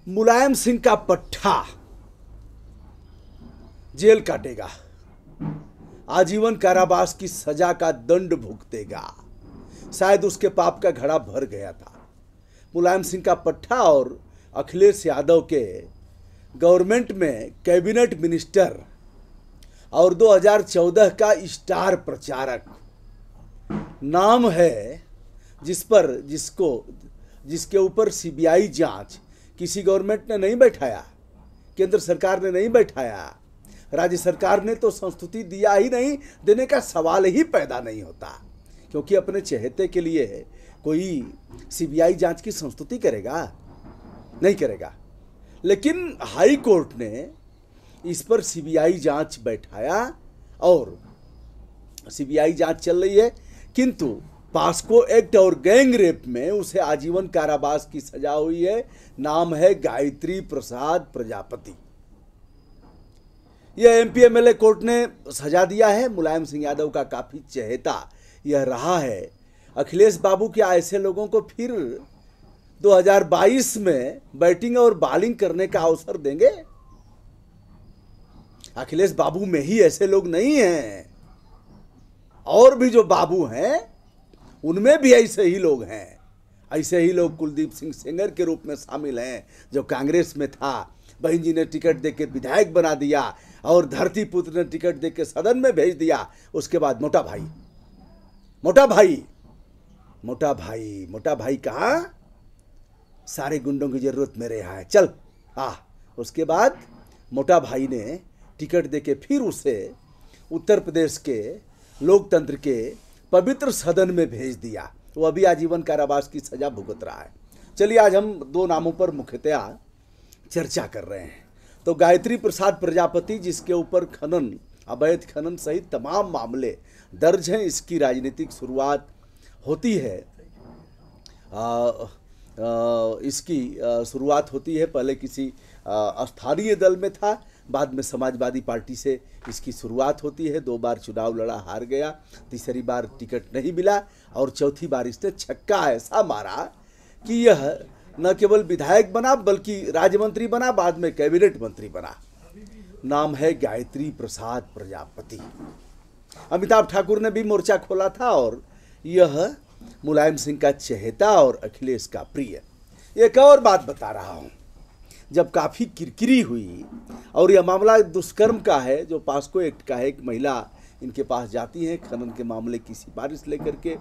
मुलायम सिंह का पट्टा जेल काटेगा, आजीवन कारावास की सजा का दंड भुगतेगा। शायद उसके पाप का घड़ा भर गया था। मुलायम सिंह का पट्टा और अखिलेश यादव के गवर्नमेंट में कैबिनेट मिनिस्टर और 2014 का स्टार प्रचारक नाम है, जिसके ऊपर सीबीआई जांच किसी गवर्नमेंट ने नहीं बैठाया, केंद्र सरकार ने नहीं बैठाया, राज्य सरकार ने तो संस्तुति दिया ही नहीं, देने का सवाल ही पैदा नहीं होता, क्योंकि अपने चहेते के लिए कोई सीबीआई जांच की संस्तुति करेगा? नहीं करेगा। लेकिन हाई कोर्ट ने इस पर सीबीआई जांच बैठाया और सीबीआई जांच चल रही है, किंतु पास्को एक्ट और गैंग रेप में उसे आजीवन कारावास की सजा हुई है। नाम है गायत्री प्रसाद प्रजापति। यह एमपी एमएलए कोर्ट ने सजा दिया है। मुलायम सिंह यादव का काफी चहेता यह रहा है। अखिलेश बाबू क्या ऐसे लोगों को फिर 2022 में बैटिंग और बॉलिंग करने का अवसर देंगे? अखिलेश बाबू में ही ऐसे लोग नहीं हैं, और भी जो बाबू हैं उनमें भी ऐसे ही लोग हैं। ऐसे ही लोग कुलदीप सिंह सेंगर के रूप में शामिल हैं, जो कांग्रेस में था, बहन जी ने टिकट देके विधायक बना दिया और धरती पुत्र ने टिकट देके सदन में भेज दिया। उसके बाद मोटा भाई कहा, सारे गुंडों की जरूरत मेरे यहाँ है, चल। उसके बाद मोटा भाई ने टिकट देके फिर उसे उत्तर प्रदेश के लोकतंत्र के पवित्र सदन में भेज दिया। वो अभी आजीवन कारावास की सजा भुगत रहा है। चलिए, आज हम दो नामों पर मुख्यतया चर्चा कर रहे हैं। तो गायत्री प्रसाद प्रजापति, जिसके ऊपर खनन, अवैध खनन सहित तमाम मामले दर्ज हैं, इसकी राजनीतिक शुरुआत होती है। इसकी शुरुआत होती है, पहले किसी स्थानीय दल में था, बाद में समाजवादी पार्टी से इसकी शुरुआत होती है। 2 बार चुनाव लड़ा, हार गया, तीसरी बार टिकट नहीं मिला और चौथी बार इसने छक्का ऐसा मारा कि यह न केवल विधायक बना बल्कि राज्य मंत्री बना, बाद में कैबिनेट मंत्री बना। नाम है गायत्री प्रसाद प्रजापति। अमिताभ ठाकुर ने भी मोर्चा खोला था और यह मुलायम सिंह का चहेता और अखिलेश का प्रिय। एक और बात बता रहा हूं, जब काफ़ी किरकिरी हुई और यह मामला दुष्कर्म का है, जो पास्को एक्ट का है, एक महिला इनके पास जाती है खनन के मामले की सिफारिश लेकर के,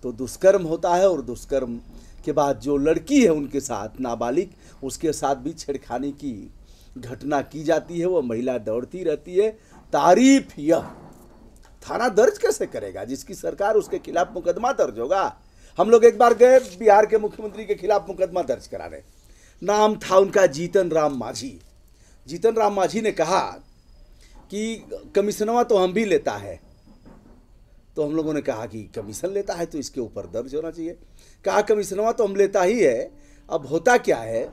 तो दुष्कर्म होता है और दुष्कर्म के बाद जो लड़की है उनके साथ, नाबालिग, उसके साथ भी छेड़खानी की घटना की जाती है। वह महिला दौड़ती रहती है। तारीफ यह, थाना दर्ज कैसे करेगा जिसकी सरकार, उसके खिलाफ मुकदमा दर्ज होगा। हम लोग एक बार गए बिहार के मुख्यमंत्री के खिलाफ मुकदमा दर्ज कराने, नाम था उनका जीतन राम मांझी। जीतन राम मांझी ने कहा कि कमीशनवा तो हम भी लेता है। तो हम लोगों ने कहा कि कमीशन लेता है तो इसके ऊपर दर्ज होना चाहिए। कहा कमीशनवा तो हम लेता ही है, अब होता क्या है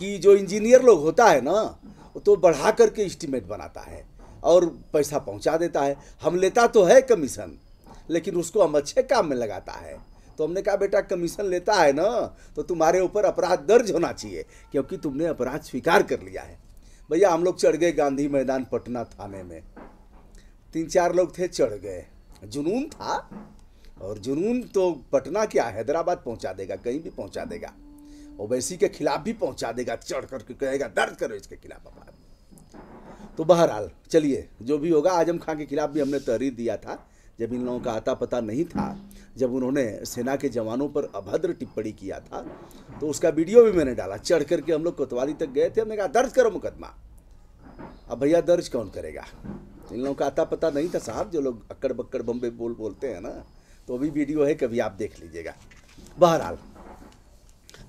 कि जो इंजीनियर लोग होता है ना, तो बढ़ा करके एस्टीमेट बनाता है और पैसा पहुंचा देता है। हम लेता तो है कमीशन, लेकिन उसको हम अच्छे काम में लगाता है। तो हमने कहा बेटा कमीशन लेता है ना, तो तुम्हारे ऊपर अपराध दर्ज होना चाहिए, क्योंकि तुमने अपराध स्वीकार कर लिया है। भैया हम लोग चढ़ गए गांधी मैदान पटना थाने में, 3-4 लोग थे, चढ़ गए। जुनून था, और जुनून तो पटना क्या हैदराबाद पहुंचा देगा, कहीं भी पहुंचा देगा, ओवैसी के खिलाफ भी पहुंचा देगा, चढ़ करके कहेगा दर्ज करो इसके खिलाफ अपराध। तो बहरहाल चलिए, जो भी होगा। आजम खां के खिलाफ भी हमने तहरीर दिया था, जब इन लोगों का आता पता नहीं था, जब उन्होंने सेना के जवानों पर अभद्र टिप्पणी किया था, तो उसका वीडियो भी मैंने डाला। चढ़ करके हम लोग कोतवाली तक गए थे, हमने कहा दर्ज करो मुकदमा। अब भैया दर्ज कौन करेगा, इन लोगों का आता पता नहीं था साहब। जो लोग अक्कड़ बक्कड़ बम्बे बोलते हैं ना, तो अभी वीडियो है, कभी आप देख लीजिएगा। बहरहाल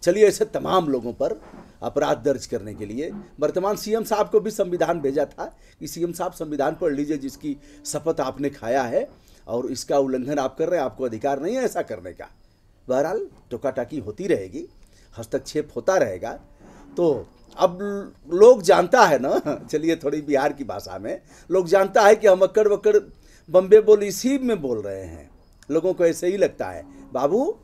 चलिए, ऐसे तमाम लोगों पर अपराध दर्ज करने के लिए वर्तमान सीएम साहब को भी संविधान भेजा था कि सीएम साहब संविधान पढ़ लीजिए, जिसकी शपथ आपने खाया है और इसका उल्लंघन आप कर रहे हैं, आपको अधिकार नहीं है ऐसा करने का। बहरहाल टोकाटाकी होती रहेगी, हस्तक्षेप होता रहेगा। तो अब लोग जानता है ना, चलिए थोड़ी बिहार की भाषा में, लोग जानता है कि हम अक्कड़ बक्कड़ बम्बे बोल इसी में बोल रहे हैं। लोगों को ऐसे ही लगता है। बाबू,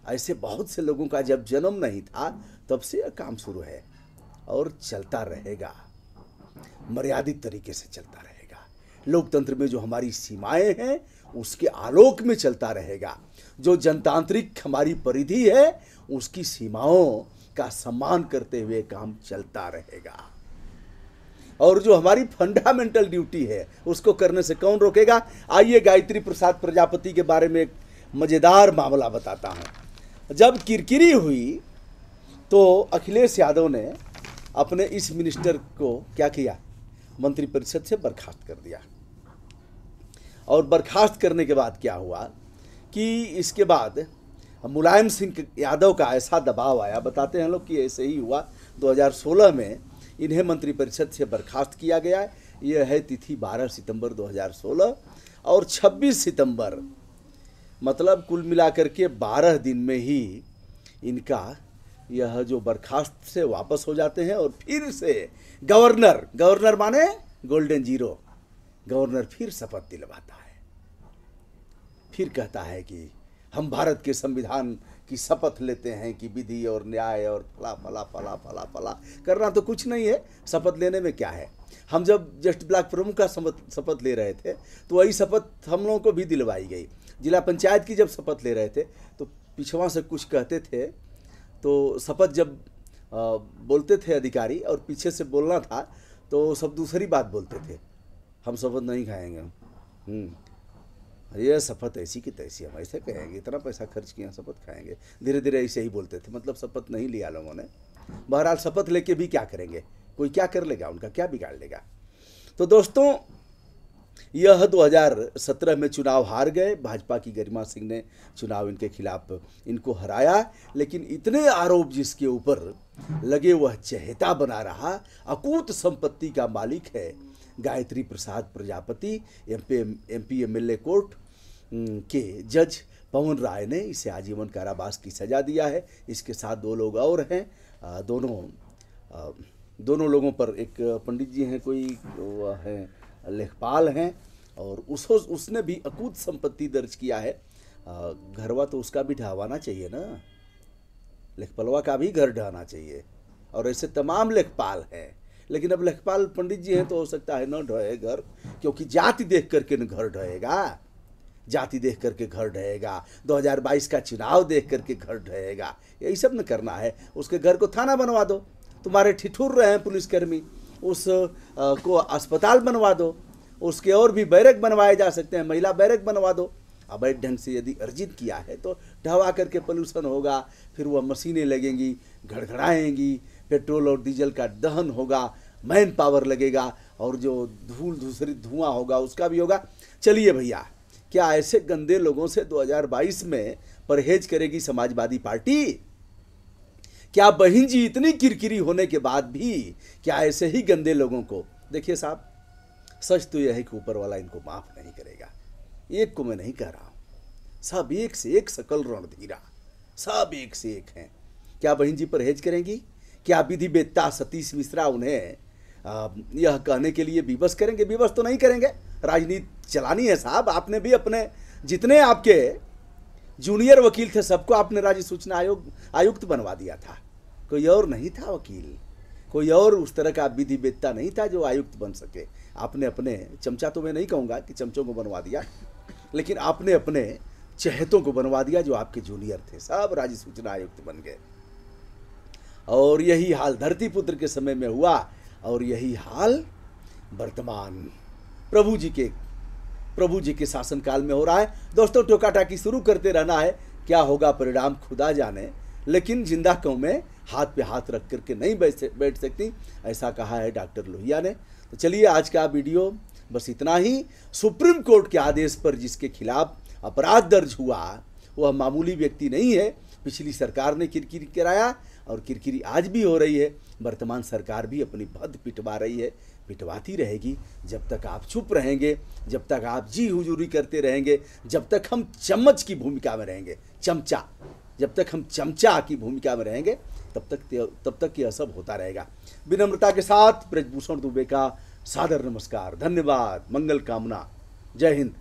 ऐसे बहुत से लोगों का जब जन्म नहीं था तब से यह काम शुरू है और चलता रहेगा, मर्यादित तरीके से चलता रहेगा। लोकतंत्र में जो हमारी सीमाएं हैं उसके आलोक में चलता रहेगा। जो जनतांत्रिक हमारी परिधि है उसकी सीमाओं का सम्मान करते हुए काम चलता रहेगा। और जो हमारी फंडामेंटल ड्यूटी है उसको करने से कौन रोकेगा। आइए गायत्री प्रसाद प्रजापति के बारे में एक मज़ेदार मामला बताता हूँ। जब किरकिरी हुई तो अखिलेश यादव ने अपने इस मिनिस्टर को क्या किया, मंत्रिपरिषद से बर्खास्त कर दिया। और बर्खास्त करने के बाद क्या हुआ कि इसके बाद मुलायम सिंह यादव का ऐसा दबाव आया, बताते हैं लोग कि ऐसे ही हुआ। 2016 में इन्हें मंत्रिपरिषद से बर्खास्त किया गया। यह है तिथि 12 सितंबर 2016 और 26 सितंबर, मतलब कुल मिलाकर के 12 दिन में ही इनका यह जो बर्खास्त से वापस हो जाते हैं। और फिर से गवर्नर माने गोल्डन जीरो, गवर्नर फिर शपथ दिलवाता है, फिर कहता है कि हम भारत के संविधान की शपथ लेते हैं कि विधि और न्याय और फला फला फला फला फला। करना तो कुछ नहीं है, शपथ लेने में क्या है। हम जब जस्ट ब्लॉक प्रमुख का शपथ ले रहे थे तो वही शपथ हम लोगों को भी दिलवाई गई। जिला पंचायत की जब शपथ ले रहे थे तो पिछवा से कुछ कहते थे, तो शपथ जब बोलते थे अधिकारी और पीछे से बोलना था तो सब दूसरी बात बोलते थे, हम शपथ नहीं खाएंगे, ये शपथ ऐसी की तैसी, हम ऐसे कहेंगे, इतना पैसा खर्च किया शपथ खाएंगे। धीरे धीरे ऐसे ही बोलते थे, मतलब शपथ नहीं लिया लोगों ने। बहरहाल शपथ लेके भी क्या करेंगे, कोई क्या कर लेगा, उनका क्या बिगाड़ लेगा। तो दोस्तों यह 2017 में चुनाव हार गए। भाजपा की गरिमा सिंह ने चुनाव इनके खिलाफ इनको हराया, लेकिन इतने आरोप जिसके ऊपर लगे वह चहेता बना रहा। अकूत संपत्ति का मालिक है Gayatri Prasad Prajapati. MP MLA court के जज पवन राय ने इसे आजीवन कारावास की सजा दिया है। इसके साथ 2 लोग और हैं। दोनों लोगों पर एक पंडित जी हैं, कोई वह हैं लेखपाल हैं, और उसने भी अकूत संपत्ति दर्ज किया है। घरवा तो उसका भी ढहवाना चाहिए ना, लेखपालवा का भी घर ढहना चाहिए। और ऐसे तमाम लेखपाल हैं, लेकिन अब लेखपाल पंडित जी हैं तो हो सकता है न ढहे घर, क्योंकि जाति देख करके न घर ढहेगा, जाति देख करके घर ढहेगा। 2022 का चुनाव देख करके घर ढहेगा, यही सब न करना है। उसके घर को थाना बनवा दो, तुम्हारे ठिठुर रहे हैं पुलिसकर्मी, उस को अस्पताल बनवा दो, उसके और भी बैरक बनवाए जा सकते हैं, महिला बैरक बनवा दो। अवैध ढंग से यदि अर्जित किया है तो ढहवा करके पोल्यूशन होगा, फिर वह मशीनें लगेंगी, घड़घड़ाएंगी, पेट्रोल और डीजल का दहन होगा, मैन पावर लगेगा, और जो धूल दूसरी धुआं होगा उसका भी होगा। चलिए भैया, क्या ऐसे गंदे लोगों से 2022 में परहेज करेगी समाजवादी पार्टी? क्या बहन जी इतनी किरकिरी होने के बाद भी क्या ऐसे ही गंदे लोगों को, देखिए साहब, सच तो यह है कि ऊपर वाला इनको माफ नहीं करेगा। एक को मैं नहीं कह रहा हूं, सब एक से एक सकल रणधीरा, सब एक से एक हैं। क्या बहन जी परहेज करेंगी? क्या विधि वेत्ता सतीश मिश्रा उन्हें यह कहने के लिए विवश करेंगे? विवश तो नहीं करेंगे, राजनीति चलानी है साहब। आपने भी अपने जितने आपके जूनियर वकील थे सबको आपने राज्य सूचना आयुक्त बनवा दिया था, कोई और नहीं था वकील, कोई और उस तरह का विधि वेत्ता नहीं था जो आयुक्त बन सके। आपने अपने चमचा, तो मैं नहीं कहूँगा कि चमचों को बनवा दिया, लेकिन आपने अपने चहेतों को बनवा दिया जो आपके जूनियर थे, सब राज्य सूचना आयुक्त बन गए। और यही हाल धरतीपुत्र के समय में हुआ, और यही हाल वर्तमान प्रभु जी के शासनकाल में हो रहा है। दोस्तों, टोका टाकी शुरू करते रहना है, क्या होगा परिणाम खुदा जाने, लेकिन जिंदा कौमें हाथ पे हाथ रख करके नहीं बैठ सकती, ऐसा कहा है डॉक्टर लोहिया ने। तो चलिए, आज का वीडियो बस इतना ही। सुप्रीम कोर्ट के आदेश पर जिसके खिलाफ अपराध दर्ज हुआ वह मामूली व्यक्ति नहीं है। पिछली सरकार ने किरकिरी कराया और किरकिरी आज भी हो रही है। वर्तमान सरकार भी अपनी भद्द पिटवा रही है, पिटवाती रहेगी जब तक आप चुप रहेंगे, जब तक आप जी हुजूरी करते रहेंगे, जब तक हम चम्मच की भूमिका में रहेंगे, चमचा, जब तक हम चमचा की भूमिका में रहेंगे तब तक यह सब होता रहेगा। विनम्रता के साथ ब्रजभूषण दुबे का सादर नमस्कार, धन्यवाद, मंगल कामना, जय हिंद।